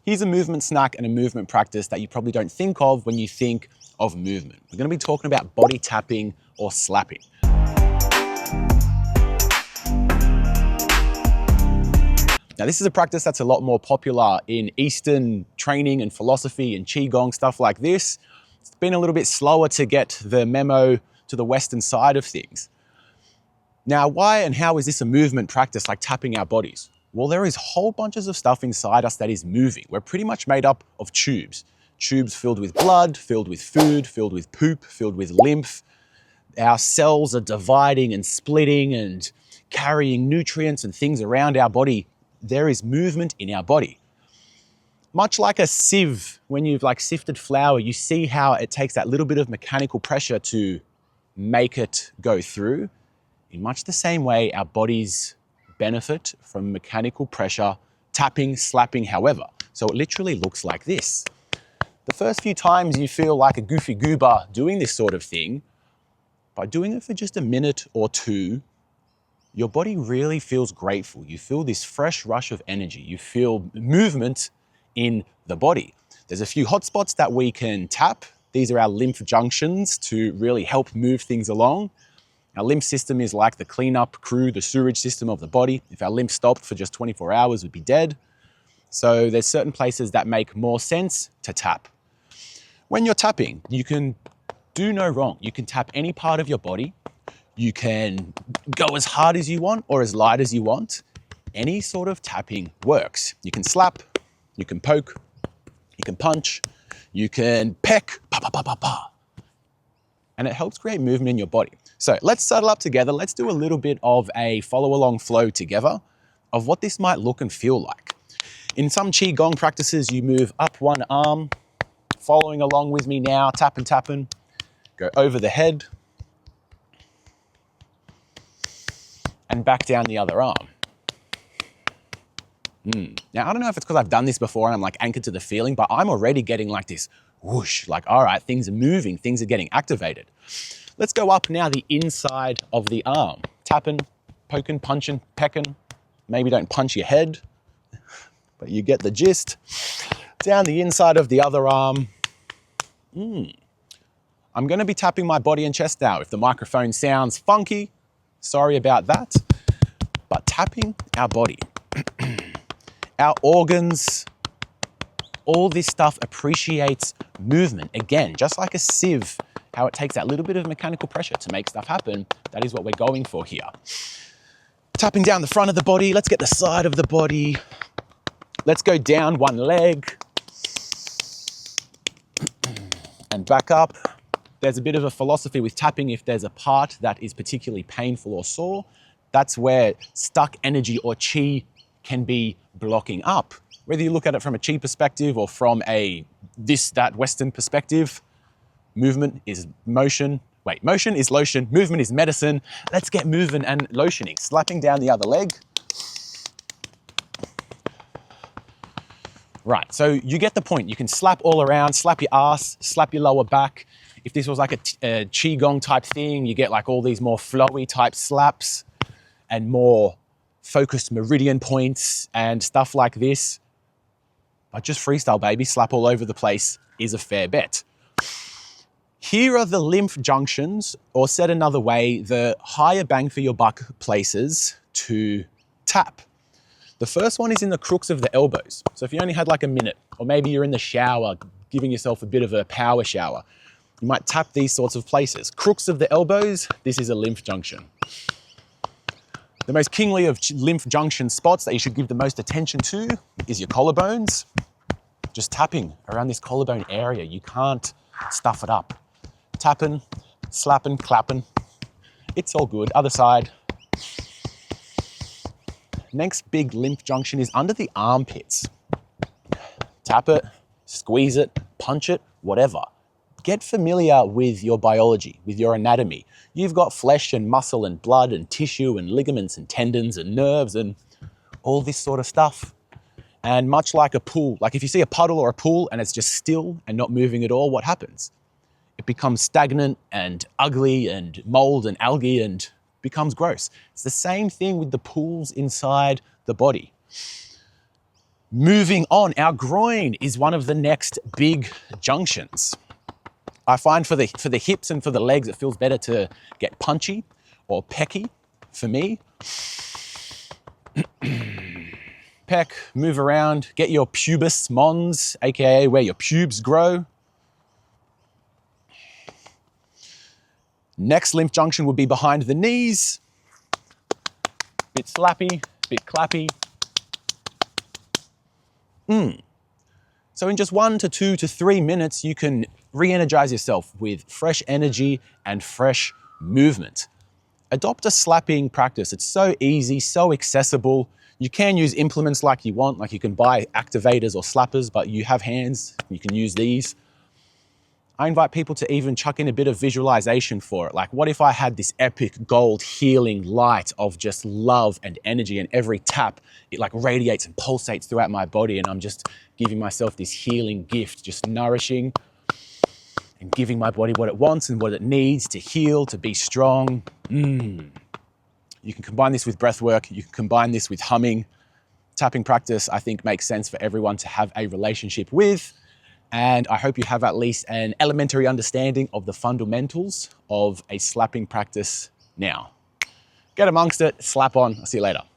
Here's a movement snack and a movement practice that you probably don't think of when you think of movement. We're going to be talking about body tapping or slapping. Now, this is a practice that's a lot more popular in Eastern training and philosophy and Qigong, stuff like this. It's been a little bit slower to get the memo to the Western side of things. Now, why and how is this a movement practice like tapping our bodies? Well, there is whole bunches of stuff inside us that is moving. We're pretty much made up of tubes. Tubes filled with blood, filled with food, filled with poop, filled with lymph. Our cells are dividing and splitting and carrying nutrients and things around our body. There is movement in our body. Much like a sieve, when you've sifted flour, you see how it takes that little bit of mechanical pressure to make it go through. In much the same way, our bodies benefit from mechanical pressure, tapping, slapping, however. So it literally looks like this. The first few times you feel like a goofy goober doing this sort of thing, by doing it for just a minute or two, your body really feels grateful. You feel this fresh rush of energy. You feel movement in the body. There's a few hotspots that we can tap. These are our lymph junctions to really help move things along. Our lymph system is like the cleanup crew, the sewage system of the body. If our lymph stopped for just 24 hours, we'd be dead. So there's certain places that make more sense to tap. When you're tapping, you can do no wrong. You can tap any part of your body. You can go as hard as you want or as light as you want. Any sort of tapping works. You can slap, you can poke, you can punch, you can peck, pa, pa, pa, pa, pa. And it helps create movement in your body. So let's settle up together. Let's do a little bit of a follow along flow together of what this might look and feel like. In some Qigong practices, you move up one arm, following along with me now, tapping, tapping, go over the head and back down the other arm. Now, I don't know if it's because I've done this before and I'm anchored to the feeling, but I'm already getting this whoosh, all right, things are moving, things are getting activated. Let's go up now the inside of the arm. Tapping, poking, punching, pecking. Maybe don't punch your head, but you get the gist. Down the inside of the other arm. I'm going to be tapping my body and chest now. If the microphone sounds funky, sorry about that. But tapping our body, our organs, all this stuff appreciates movement. Again, just like a sieve, how it takes that little bit of mechanical pressure to make stuff happen. That is what we're going for here. Tapping down the front of the body. Let's get the side of the body. Let's go down one leg and back up. There's a bit of a philosophy with tapping. If there's a part that is particularly painful or sore, that's where stuck energy or chi can be blocking up. Whether you look at it from a chi perspective or from a that Western perspective, movement is motion. Wait, motion is lotion, movement is medicine. Let's get moving and lotioning. Slapping down the other leg. Right, so you get the point. You can slap all around, slap your ass, slap your lower back. If this was a Qigong type thing, you get all these more flowy type slaps and more focused meridian points and stuff like this. But just freestyle, baby, slap all over the place is a fair bet. Here are the lymph junctions, or said another way, the higher bang for your buck places to tap. The first one is in the crooks of the elbows. So if you only had a minute, or maybe you're in the shower, giving yourself a bit of a power shower, you might tap these sorts of places. Crooks of the elbows, this is a lymph junction. The most kingly of lymph junction spots that you should give the most attention to is your collarbones. Just tapping around this collarbone area. You can't stuff it up. Tapping, slapping, clapping. It's all good. Other side. Next big lymph junction is under the armpits. Tap it, squeeze it, punch it, whatever. Get familiar with your biology, with your anatomy. You've got flesh and muscle and blood and tissue and ligaments and tendons and nerves and all this sort of stuff. And much like a pool, if you see a puddle or a pool and it's just still and not moving at all, what happens? It becomes stagnant and ugly and mold and algae and becomes gross. It's the same thing with the pools inside the body. Moving on, our groin is one of the next big junctions. I find for the hips and for the legs, it feels better to get punchy or pecky for me. Peck, move around, get your pubis mons, aka where your pubes grow. Next lymph junction would be behind the knees. Bit slappy, bit clappy. So in just 1 to 2 to 3 minutes, you can re-energize yourself with fresh energy and fresh movement. Adopt a slapping practice. It's so easy, so accessible. You can use implements like you want, like you can buy activators or slappers, but you have hands, you can use these. I invite people to even chuck in a bit of visualization for it. Like, what if I had this epic gold healing light of just love and energy, and every tap, it like radiates and pulsates throughout my body, and I'm just giving myself this healing gift, just nourishing and giving my body what it wants and what it needs to heal, to be strong. You can combine this with breath work. You can combine this with humming. Tapping practice, I think, makes sense for everyone to have a relationship with. And I hope you have at least an elementary understanding of the fundamentals of a slapping practice now. Get amongst it, slap on. I'll see you later.